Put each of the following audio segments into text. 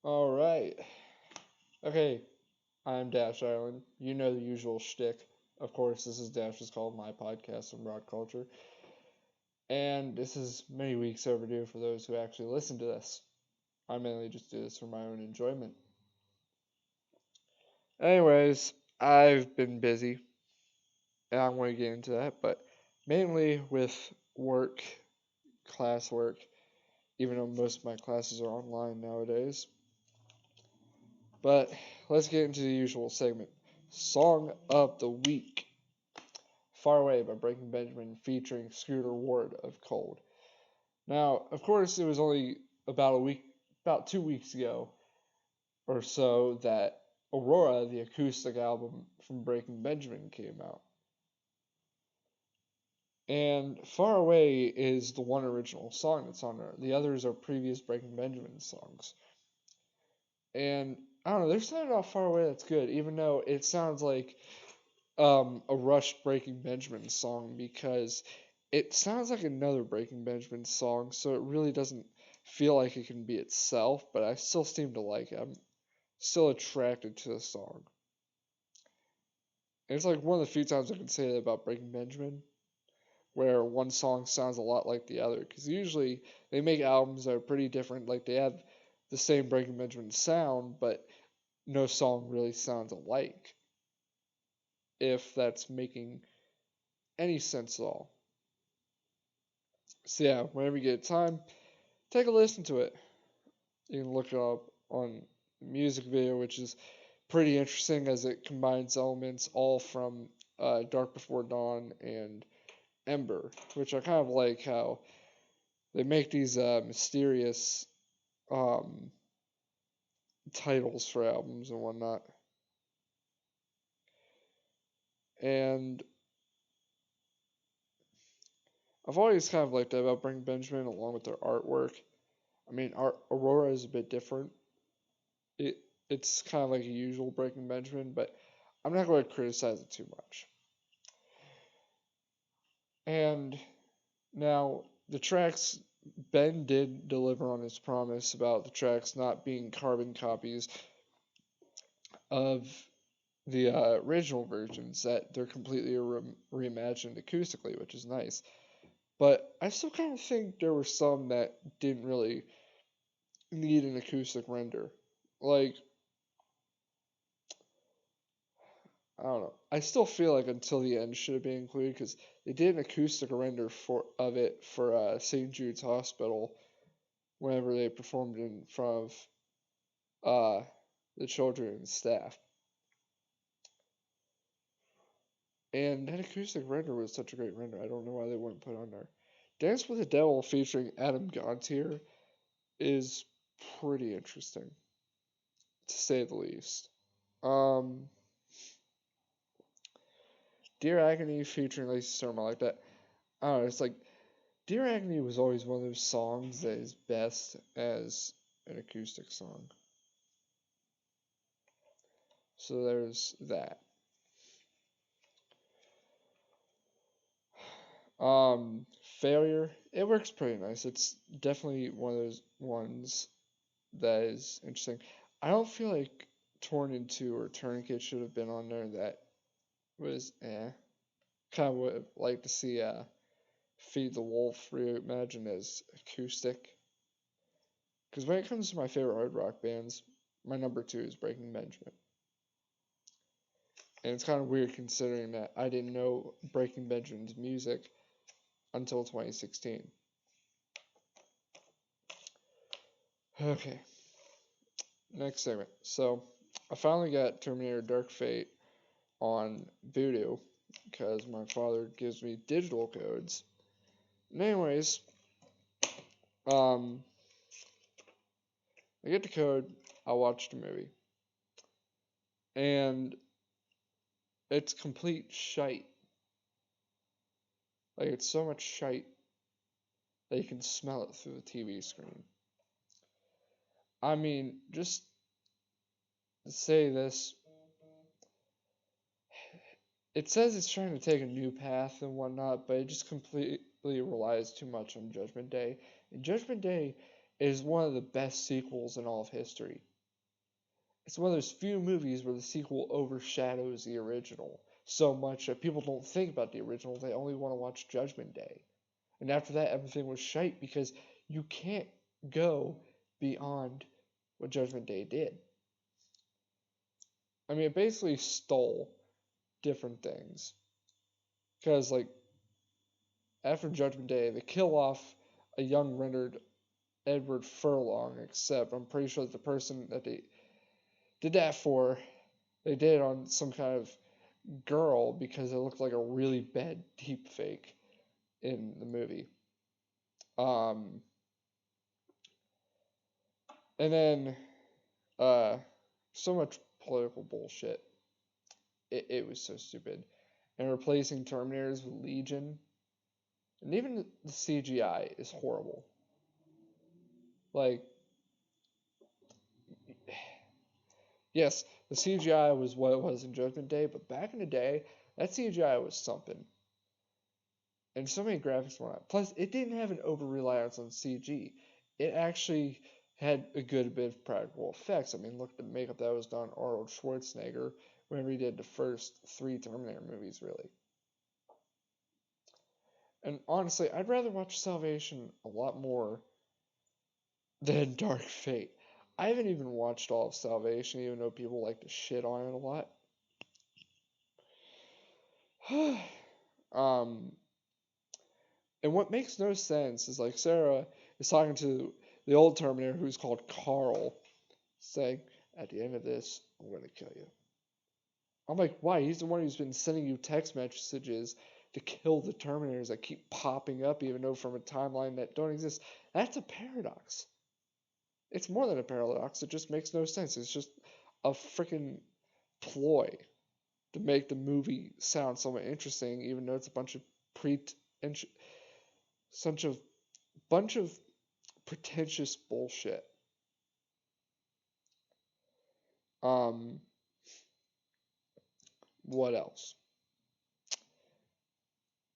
All right. Okay, I'm Dash Island. You know the usual shtick. Of course, this is Dash's Call, my podcast on rock culture. And this is many weeks overdue for those who actually listen to this. I mainly just do this for my own enjoyment. Anyways, I've been busy, and I'm going to get into that, but mainly with work, classwork, even though most of my classes are online nowadays. But let's get into the usual segment Song of the Week. Far Away by Breaking Benjamin featuring Scooter Ward of Cold. Now, of course, it was only about 2 weeks ago or so that Aurora, the acoustic album from Breaking Benjamin, came out. And Far Away is the one original song that's on there. The others are previous Breaking Benjamin songs. And I don't know, there's something about Far Away that's good, even though it sounds like a rushed Breaking Benjamin song because it sounds like another Breaking Benjamin song, so it really doesn't feel like it can be itself, but I still seem to like it. I'm still attracted to the song. And it's like one of the few times I can say that about Breaking Benjamin, where one song sounds a lot like the other, because usually they make albums that are pretty different, like they have the same Breaking Benjamin sound, but no song really sounds alike, if that's making any sense at all. So yeah, whenever you get time, take a listen to it. You can look it up on music video, which is pretty interesting as it combines elements all from Dark Before Dawn and Ember, which I kind of like how they make these mysterious um, titles for albums and whatnot. And I've always kind of liked that about Breaking Benjamin along with their artwork. I mean, Aurora is a bit different. It it's kind of like a usual Breaking Benjamin, but I'm not going to criticize it too much. And now the tracks Ben did deliver on his promise about the tracks not being carbon copies of the original versions, that they're completely reimagined acoustically, which is nice. But I still kind of think there were some that didn't really need an acoustic render. Like, I don't know. I still feel like Until the End should have been included because they did an acoustic render of it for St. Jude's Hospital whenever they performed in front of the children and staff. And that acoustic render was such a great render. I don't know why they wouldn't put it on there. Dance with the Devil featuring Adam Gontier is pretty interesting, to say the least. Um, Dear Agony featuring Lacey Sturm, I like that. I don't know, it's like Dear Agony was always one of those songs that is best as an acoustic song. So there's that. Failure, it works pretty nice. It's definitely one of those ones that is interesting. I don't feel like Torn Into or Tourniquet should have been on there. That was Kind of would like to see Feed the Wolf reimagined as acoustic. Because when it comes to my favorite hard rock bands, my number two is Breaking Benjamin. And it's kind of weird considering that I didn't know Breaking Benjamin's music until 2016. Okay, next segment. So, I finally got Terminator Dark Fate on Voodoo because my father gives me digital codes. And anyways, um, I get the code, I watch the movie, and it's complete shite. Like, it's so much shite that you can smell it through the TV screen. I mean, just to say this, it says it's trying to take a new path and whatnot, but it just completely relies too much on Judgment Day. And Judgment Day is one of the best sequels in all of history. it's one of those few movies where the sequel overshadows the original so much that people don't think about the original. They only want to watch Judgment Day. And after that, everything was shite because you can't go beyond what Judgment Day did. I mean, it basically stole different things. Because, like, after Judgment Day, they kill off a young rendered Edward Furlong, except I'm pretty sure that the person that they did that for, they did it on some kind of girl because it looked like a really bad deep fake in the movie. Um, and then, so much political bullshit. It was so stupid. And replacing Terminators with Legion, and even the CGI is horrible. Like, yes, the CGI was what it was in Judgment Day, but back in the day, that CGI was something. And so many graphics were not. Plus, it didn't have an over reliance on CG. It actually had a good bit of practical effects. I mean, look at the makeup that was done on Arnold Schwarzenegger whenever he did the first 3 Terminator movies, really. And honestly, I'd rather watch Salvation a lot more than Dark Fate. I haven't even watched all of Salvation, even though people like to shit on it a lot. um, and what makes no sense is like Sarah is talking to the old Terminator who's called Carl, saying, "At the end of this, I'm gonna kill you." I'm like, why? He's the one who's been sending you text messages to kill the Terminators that keep popping up, even though from a timeline that don't exist. That's a paradox. It's more than a paradox. It just makes no sense. It's just a freaking ploy to make the movie sound somewhat interesting, even though it's a bunch of such a bunch of pretentious bullshit. Um, what else?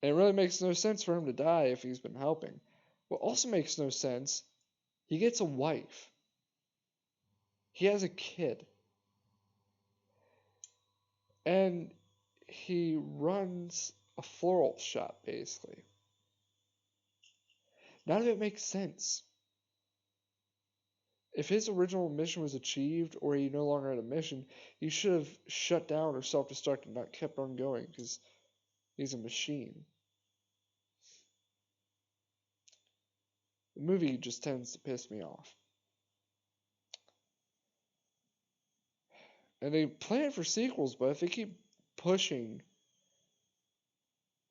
And it really makes no sense for him to die if he's been helping. What also makes no sense, he gets a wife. He has a kid. And he runs a floral shop, basically. None of it makes sense. If his original mission was achieved, or he no longer had a mission, he should have shut down or self-destructed and not kept on going, because he's a machine. The movie just tends to piss me off. And they plan for sequels, but if they keep pushing,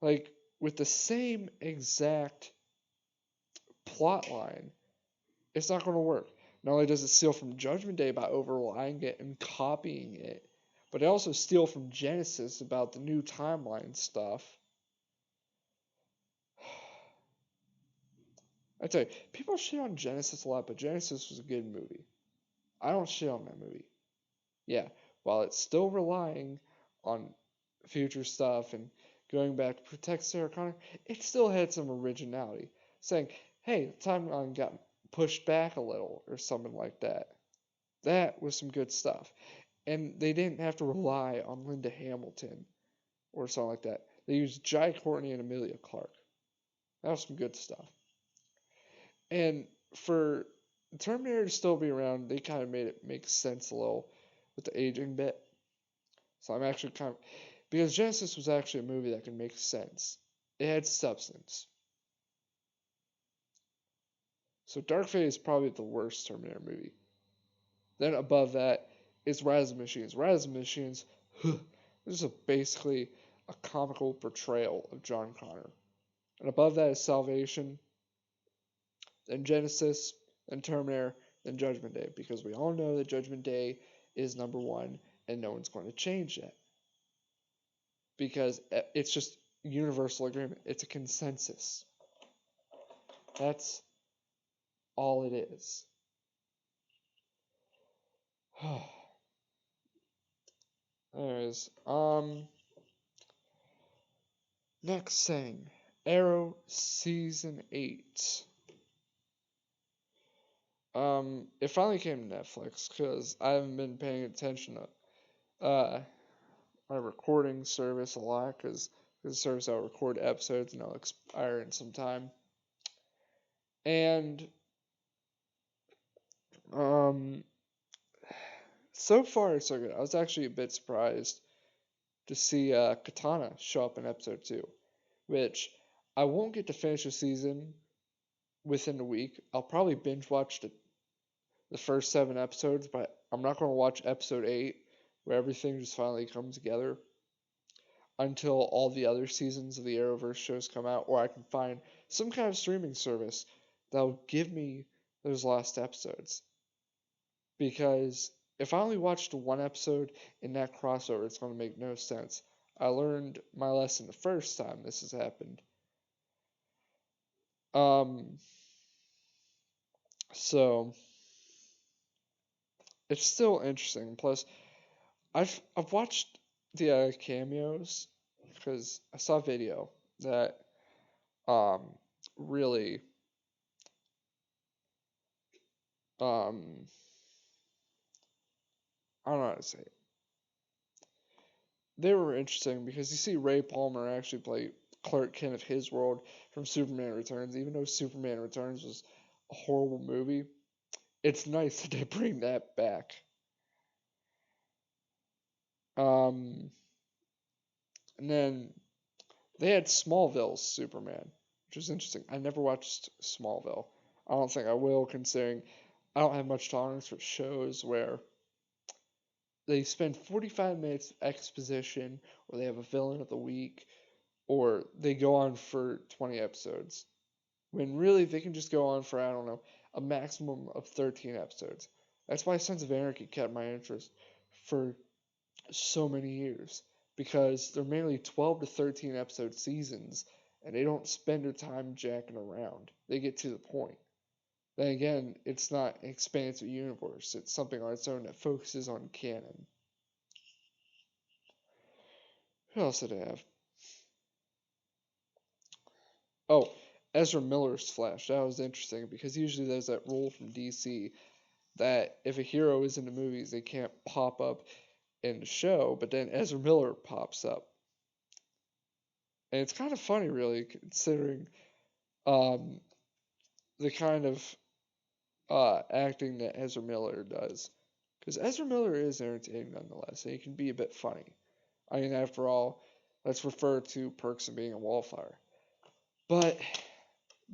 like, with the same exact plot line, it's not going to work. Not only does it steal from Judgment Day by overlying it and copying it, but it also steal from Genesis about the new timeline stuff. I tell you, people shit on Genesis a lot, but Genesis was a good movie. I don't shit on that movie. Yeah, while it's still relying on future stuff and going back to protect Sarah Connor, it still had some originality. Saying, hey, the timeline got pushed back a little or something like that. That was some good stuff. And they didn't have to rely on Linda Hamilton or something like that. They used Jai Courtney and Amelia Clark. That was some good stuff. And for Terminator to still be around, they kind of made it make sense a little with the aging bit. So I'm actually kind of, because Genesis was actually a movie that could make sense. It had substance. So Dark Fate is probably the worst Terminator movie. Then above that is Rise of the Machines. Rise of the Machines, this is basically a comical portrayal of John Connor. And above that is Salvation, then Genesis, then Terminator, then Judgment Day. Because we all know that Judgment Day is number one, and no one's going to change that. Because it's just universal agreement. It's a consensus. That's all it is. Anyways, next thing, Arrow Season 8. It finally came to Netflix because I haven't been paying attention to my recording service a lot because the service I'll record episodes and I'll expire in some time. And um, so far so good. I was actually a bit surprised to see Katana show up in episode 2, which I won't get to finish the season within a week. I'll probably binge watch the first 7 episodes, but I'm not going to watch episode 8 where everything just finally comes together until all the other seasons of the Arrowverse shows come out, or I can find some kind of streaming service that'll give me those last episodes. Because if I only watched 1 episode in that crossover, it's going to make no sense. I learned my lesson the first time this has happened. Um, so it's still interesting. Plus, I've watched the cameos because I saw a video that um really um I don't know how to say it. They were interesting because you see Ray Palmer actually play Clark Kent of his world from Superman Returns, even though Superman Returns was a horrible movie. It's nice that they bring that back. Um, and then they had Smallville's Superman, which was interesting. I never watched Smallville. I don't think I will, considering I don't have much tolerance for shows where they spend 45 minutes of exposition, or they have a villain of the week, or they go on for 20 episodes. When really they can just go on for, I don't know, a maximum of 13 episodes. That's why Sons of Anarchy kept my interest for so many years. Because they're mainly 12 to 13 episode seasons, and they don't spend their time jacking around. They get to the point. Then again, it's not an expansive universe. It's something on its own that focuses on canon. Who else did I have? Oh, Ezra Miller's Flash. That was interesting because usually there's that rule from DC that if a hero is in the movies, they can't pop up in the show, but then Ezra Miller pops up. And it's kind of funny, really, considering um, the kind of acting that Ezra Miller does. Because Ezra Miller is entertaining nonetheless, and he can be a bit funny. I mean, after all, let's refer to Perks of Being a Wallflower. But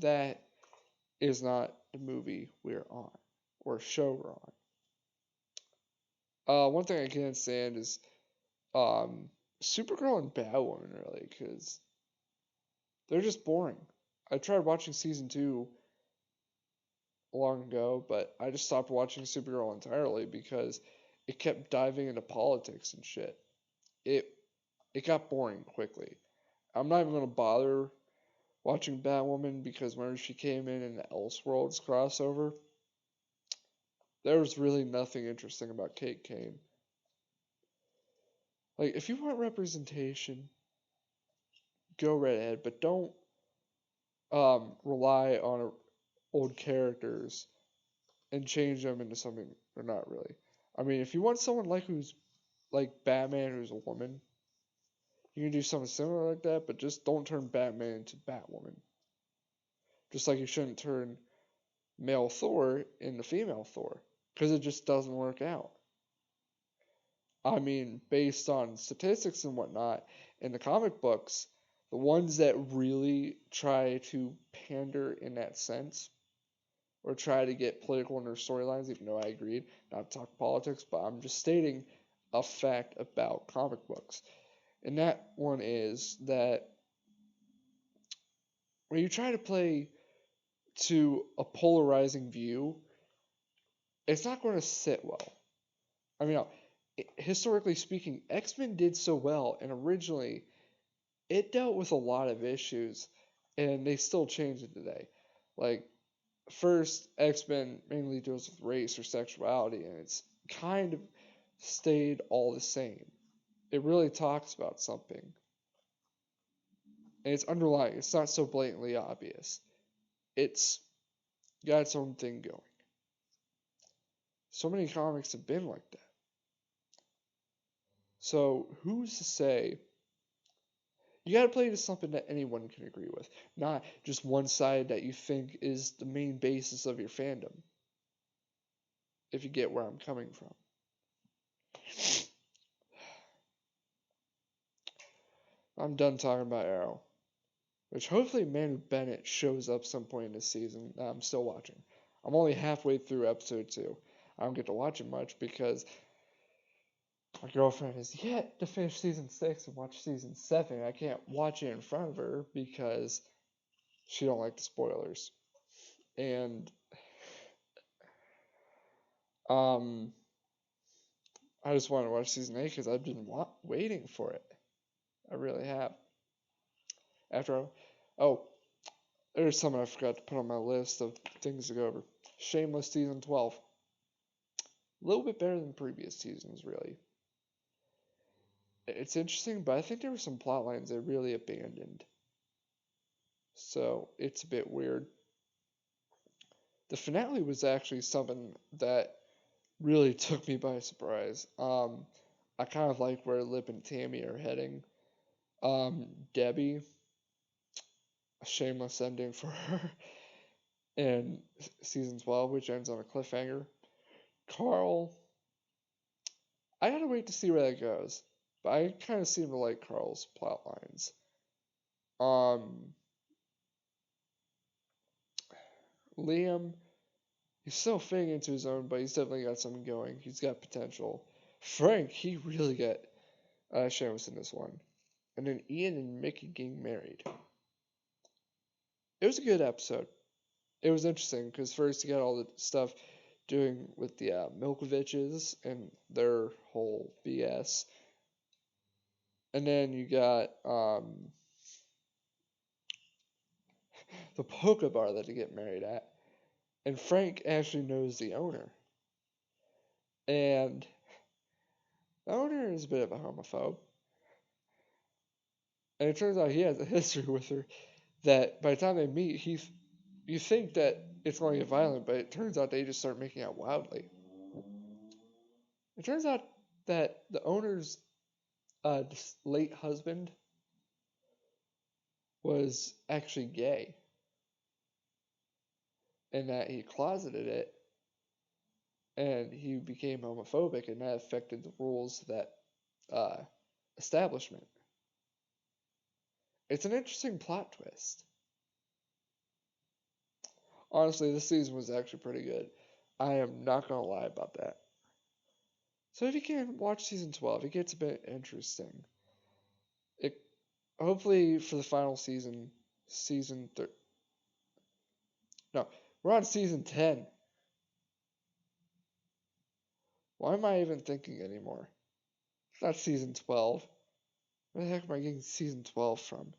that is not the movie we're on, or show we're on. One thing I can't stand is um, Supergirl and Batwoman, really, because they're just boring. I tried watching season 2 long ago, but I just stopped watching Supergirl entirely because it kept diving into politics and shit. It it got boring quickly. I'm not even gonna bother watching Batwoman because whenever she came in the Elseworlds crossover, there was really nothing interesting about Kate Kane. Like, if you want representation, go right ahead, but don't rely on old characters and change them into something they're not really. I mean, if you want someone like who's like Batman, who's a woman, you can do something similar like that, but just don't turn Batman into Batwoman. Just like you shouldn't turn male Thor into female Thor, because it just doesn't work out. I mean, based on statistics and whatnot, in the comic books, the ones that really try to pander in that sense, or try to get political in their storylines, even though I agreed not to talk politics, but I'm just stating a fact about comic books. And that one is that when you try to play to a polarizing view, it's not going to sit well. I mean, historically speaking, X-Men did so well, and originally it dealt with a lot of issues, and they still change it today. Like, first, X-Men mainly deals with race or sexuality, and it's kind of stayed all the same. It really talks about something, and it's underlying. It's not so blatantly obvious. It's got its own thing going. So many comics have been like that. So who's to say? You gotta play to something that anyone can agree with, not just one side that you think is the main basis of your fandom. If you get where I'm coming from. I'm done talking about Arrow. Which hopefully Manu Bennett shows up some point in this season. I'm still watching. I'm only halfway through episode 2. I don't get to watch it much because my girlfriend has yet to finish season 6 and watch season 7. I can't watch it in front of her because she don't like the spoilers. And I just want to watch season 8 because I've been waiting for it. I really have. There's something I forgot to put on my list of things to go over. Shameless season 12. A little bit better than previous seasons, really. It's interesting, but I think there were some plot lines they really abandoned. So it's a bit weird. The finale was actually something that really took me by surprise. I kind of like where Lip and Tammy are heading. Debbie, a shameless ending for her in season 12, which ends on a cliffhanger. Carl, I gotta wait to see where that goes. But I kind of seem to like Carl's plot lines. Liam, he's still fitting into his own, but he's definitely got something going. He's got potential. Frank, he really got shameless in this one. And then Ian and Mickey getting married. It was a good episode. It was interesting because first you got all the stuff doing with the Milkoviches and their whole BS. And then you got the polka bar that they get married at. And Frank actually knows the owner. And the owner is a bit of a homophobe. And it turns out he has a history with her that by the time they meet, you think that it's going to get violent, but it turns out they just start making out wildly. It turns out that the owner's late husband was actually gay, and that he closeted it, and he became homophobic, and that affected the rules of that establishment. It's an interesting plot twist. Honestly, this season was actually pretty good. I am not going to lie about that. So if you can watch season 12, it gets a bit interesting. It hopefully for the final season, no, we're on season 10. Why am I even thinking anymore? It's not season 12. Where the heck am I getting season 12 from?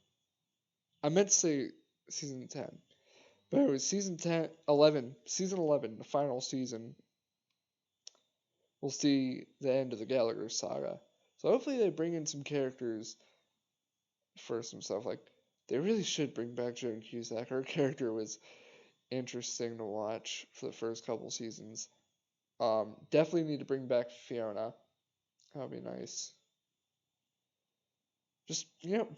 I meant to say season 10. But it was season 10, 11, season 11, the final season. We'll see the end of the Gallagher saga. So hopefully they bring in some characters for some stuff. Like, they really should bring back Joan Cusack. Her character was interesting to watch for the first couple seasons. Definitely need to bring back Fiona. That would be nice. Just,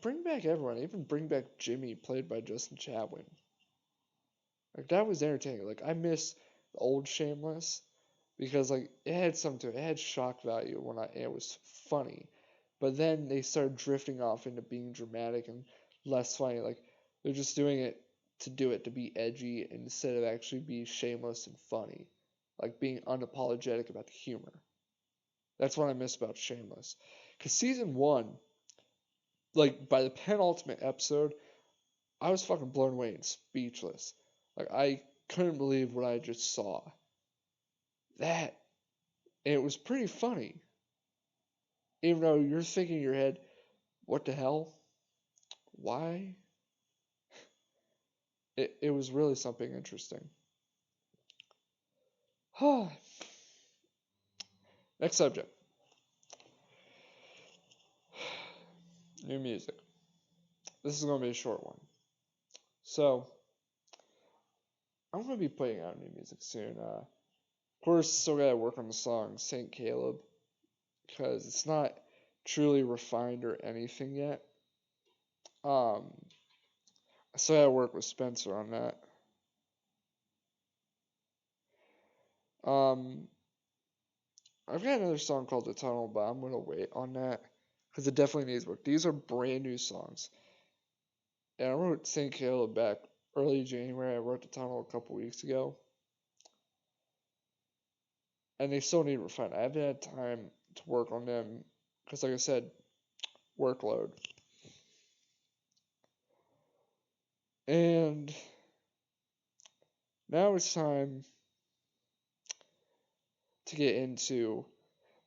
bring back everyone. Even bring back Jimmy, played by Justin Chatwin. Like, that was entertaining. Like, I miss the old Shameless because, like, it had something to it. It had shock value it was funny. But then they started drifting off into being dramatic and less funny. Like, they're just doing it to be edgy instead of actually be shameless and funny. Like, being unapologetic about the humor. That's what I miss about Shameless. Because season 1, like, by the penultimate episode, I was fucking blown away and speechless. Like, I couldn't believe what I just saw. And it was pretty funny. Even though you're thinking in your head, what the hell? Why? It was really something interesting. Next subject. New music. This is going to be a short one. So, I'm going to be putting out new music soon. Of course, still gotta work on the song St. Caleb because it's not truly refined or anything yet. I still gotta work with Spencer on that. Um, I've got another song called The Tunnel, but I'm gonna wait on that because it definitely needs work. These are brand new songs, and I wrote St. Caleb back early January. I wrote The Tunnel a couple weeks ago, and they still need refinement. I haven't had time to work on them because, like I said, workload. And now it's time to get into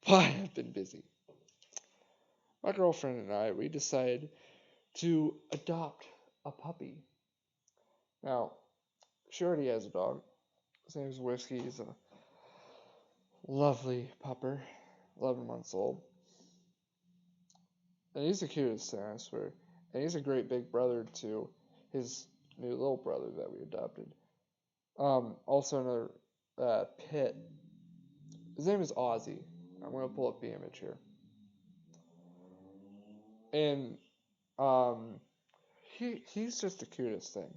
why I've been busy. My girlfriend and I, we decided to adopt a puppy. Now, she already has a dog. His name is Whiskey. He's a lovely pupper, 11 months old. And he's the cutest thing, I swear. And he's a great big brother to his new little brother that we adopted. Also another pit. His name is Ozzy. I'm gonna pull up the image here. And um, he's just the cutest thing.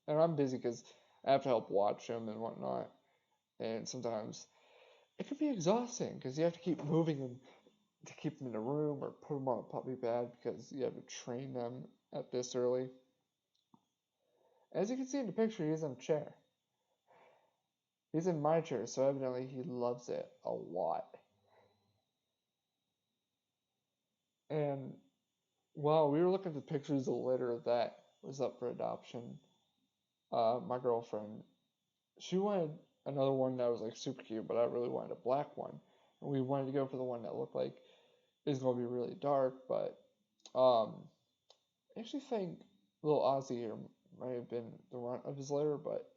And I'm busy because I have to help watch him and whatnot. And sometimes it can be exhausting because you have to keep moving him to keep them in a room or put them on a puppy bed because you have to train them at this early. As you can see in the picture, he's in a chair. He's in my chair, so evidently he loves it a lot. And while we were looking at the pictures of the litter that was up for adoption, my girlfriend, she wanted another one that was like super cute, but I really wanted a black one. And we wanted to go for the one that looked like it was going to be really dark, but um, I actually think little Ozzy here might have been the runt of his litter, but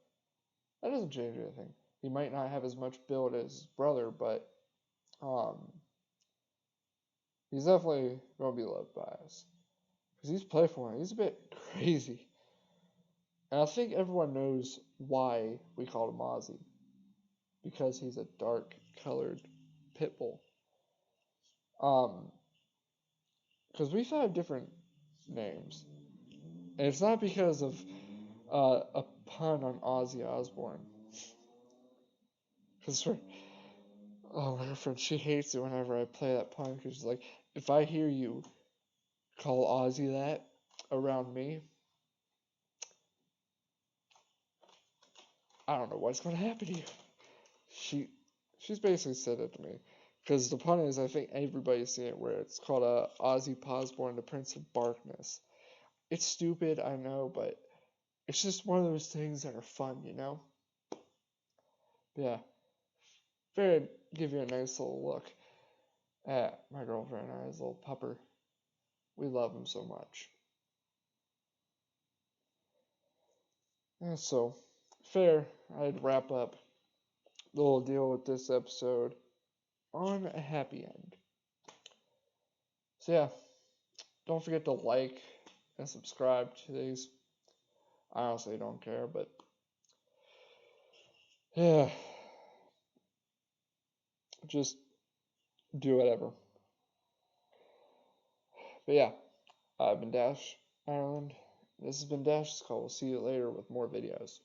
that doesn't change anything. He might not have as much build as his brother, but um, he's definitely going to be loved by us. Because he's playful and he's a bit crazy. And I think everyone knows why we called him Ozzy. Because he's a dark colored pit bull. Um, because we've had different names. And it's not because of a pun on Ozzy Osbourne. Because oh, my girlfriend, she hates it whenever I play that pun. Because she's like, if I hear you call Ozzy that around me, I don't know what's going to happen to you. She, she's basically said it to me. Because the pun is, I think everybody's seen it, where it's called Ozzy Osbourne, the Prince of Darkness. It's stupid, I know, but it's just one of those things that are fun, you know? Yeah. Figured I'd give you a nice little look at my girlfriend and I's little pupper. We love him so much. Yeah, so, fair, I'd wrap up the little deal with this episode on a happy end. So, yeah, don't forget to like and subscribe to these. I honestly don't care, but yeah, just do whatever. But yeah, I've been Dash Ireland. This has been Dash's Call. We'll see you later with more videos.